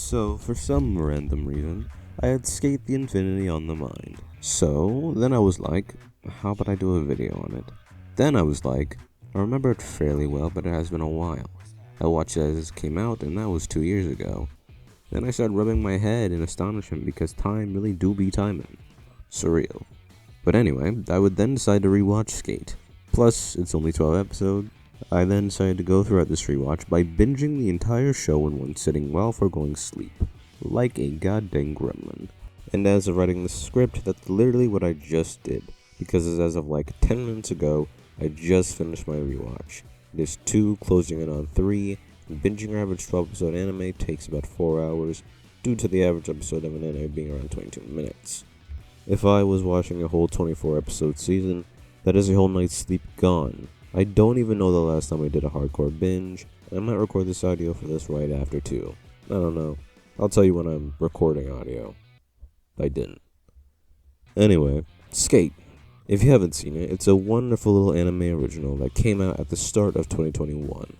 So, for some random reason, I had SK8 the Infinity on the mind. So, then I was like, how about I do a video on it? Then I was like, I remember it fairly well, but it has been a while. I watched it as it came out, and that was 2 years ago. Then I started rubbing my head in astonishment because time really do be timing. Surreal. But anyway, I would then decide to rewatch SK8. Plus, it's only 12 episodes. I then decided to go throughout this rewatch by binging the entire show in one sitting while foregoing sleep. Like a goddamn gremlin. And as of writing the script, that's literally what I just did. Because as of like 10 minutes ago, I just finished my rewatch. It is 2 closing in on 3, and binging an average 12 episode anime takes about 4 hours, due to the average episode of an anime being around 22 minutes. If I was watching a whole 24 episode season, that is a whole night's sleep gone. I don't even know the last time I did a hardcore binge, and I might record this audio for this right after too. I don't know. I'll tell you when I'm recording audio. I didn't. Anyway, SK8. If you haven't seen it, it's a wonderful little anime original that came out at the start of 2021.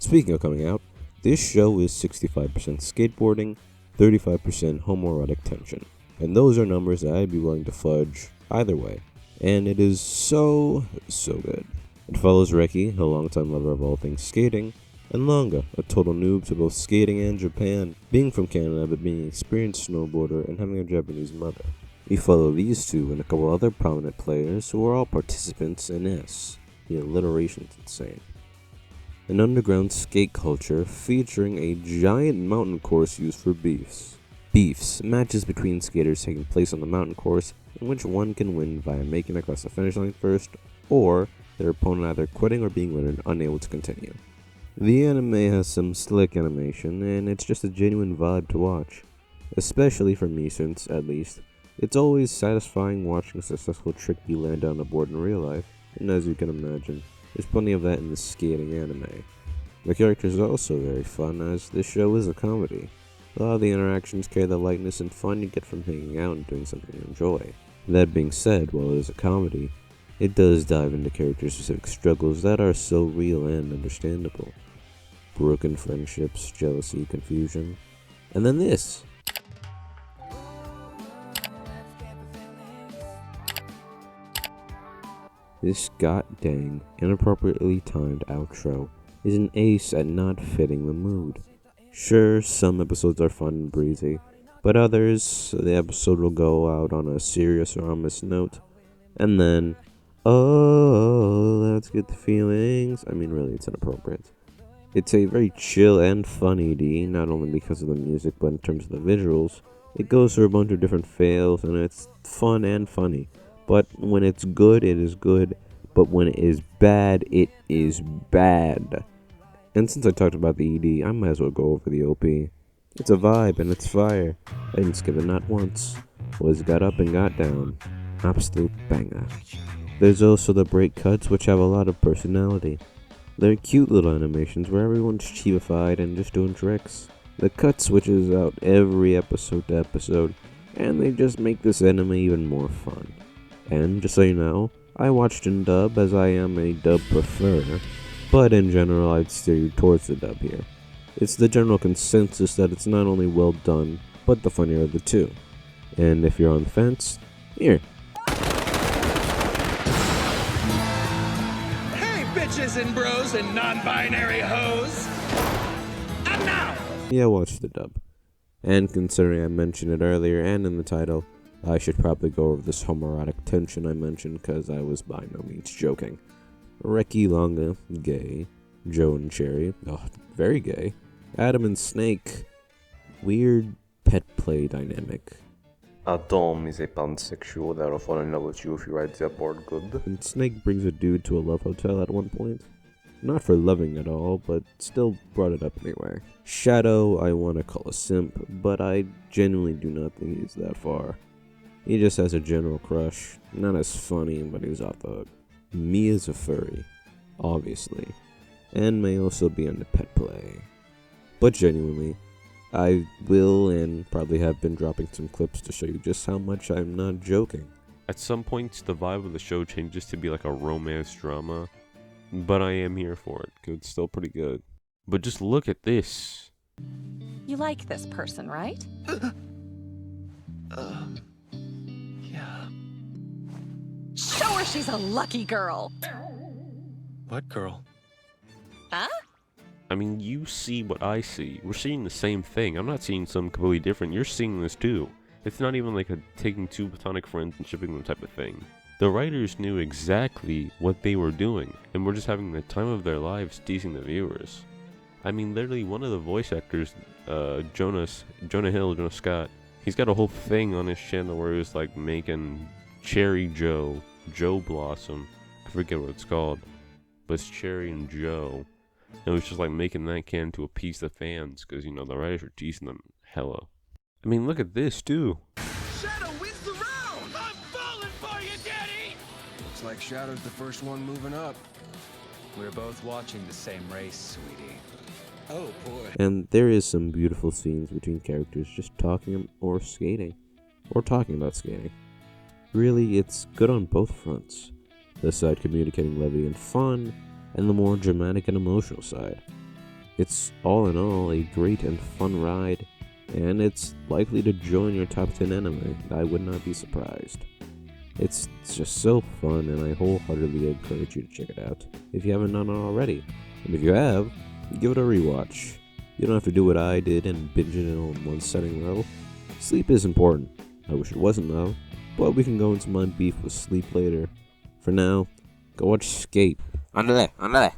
Speaking of coming out, this show is 65% skateboarding, 35% homoerotic tension. And those are numbers that I'd be willing to fudge either way. And it is so good. It follows Reki, a longtime lover of all things skating, and Longa, a total noob to both skating and Japan, being from Canada but being an experienced snowboarder and having a Japanese mother. We follow these two and a couple other prominent players who are all participants in S. The alliteration's insane. An underground skate culture featuring a giant mountain course used for beefs. Beefs, matches between skaters taking place on the mountain course in which one can win via making it across the finish line first, or their opponent either quitting or being rendered unable to continue. The anime has some slick animation, and it's just a genuine vibe to watch. Especially for me since, at least, it's always satisfying watching a successful trick be landed on a board in real life, and as you can imagine, there's plenty of that in the skating anime. The characters are also very fun, as this show is a comedy. A lot of the interactions carry the lightness and fun you get from hanging out and doing something you enjoy. That being said, while it is a comedy, it does dive into character-specific struggles that are so real and understandable. Broken friendships, jealousy, confusion, and then this! This goddamn inappropriately timed outro is an ace at not fitting the mood. Sure, some episodes are fun and breezy, but others, the episode will go out on a serious or ominous note, and then, oh, let's get the feelings. I mean, really, it's inappropriate. It's a very chill and fun ED, not only because of the music, but in terms of the visuals. It goes through a bunch of different fails, and it's fun and funny. But when it's good, it is good. But when it is bad, it is bad. And since I talked about the ED, I might as well go over the OP. It's a vibe and it's fire. I didn't skip it not once. Always got up and got down. Absolute banger. There's also the break cuts, which have a lot of personality. They're cute little animations where everyone's chibified and just doing tricks. The cut switches out every episode to episode, and they just make this anime even more fun. And just so you know, I watched in dub as I am a dub preferer, but in general I'd steer you towards the dub here. It's the general consensus that it's not only well done, but the funnier of the two. And if you're on the fence, here. Hey bitches and bros and non-binary hoes! And now! Yeah, watch the dub. And considering I mentioned it earlier and in the title, I should probably go over this homoerotic tension I mentioned, because I was by no means joking. Reki, Longa, gay. Joe and Cherry, very gay. Adam and Snake, weird pet play dynamic. Adam is a pansexual that'll fall in love with you if you ride the board good. And Snake brings a dude to a love hotel at one point. Not for loving at all, but still brought it up anyway. Shadow, I want to call a simp, but I genuinely do not think he's that far. He just has a general crush. Not as funny, but he's off the hook. Mia's a furry, obviously, and may also be into pet play. But genuinely, I will and probably have been dropping some clips to show you just how much I'm not joking. At some points, the vibe of the show changes to be like a romance drama, but I am here for it, 'cause it's still pretty good. But just look at this. You like this person, right? Yeah. Show her she's a lucky girl! What girl? Huh? I mean, you see what I see. We're seeing the same thing. I'm not seeing something completely different. You're seeing this too. It's not even like a taking two platonic friends and shipping them type of thing. The writers knew exactly what they were doing, and were just having the time of their lives teasing the viewers. I mean, literally one of the voice actors, Jonah Scott, he's got a whole thing on his channel where he was like making Cherry Joe Blossom. I forget what it's called, but it's Cherry and Joe. And it was just like making that can to appease the fans, because, you know, the writers were teasing them hella. I mean, look at this too. Shadow wins the round! I'm falling for you, Daddy! Looks like Shadow's the first one moving up. We're both watching the same race, sweetie. Oh boy. And there is some beautiful scenes between characters just talking or skating, or talking about skating. Really, it's good on both fronts. The side communicating levity and fun, and the more dramatic and emotional side. It's all in all a great and fun ride, and it's likely to join your top 10 anime. I would not be surprised. It's just so fun, and I wholeheartedly encourage you to check it out if you haven't done it already. And if you have, give it a rewatch. You don't have to do what I did and binge it in one setting though. Sleep is important. I wish it wasn't though, but we can go into my beef with sleep later. For now, go watch Skate. Andale.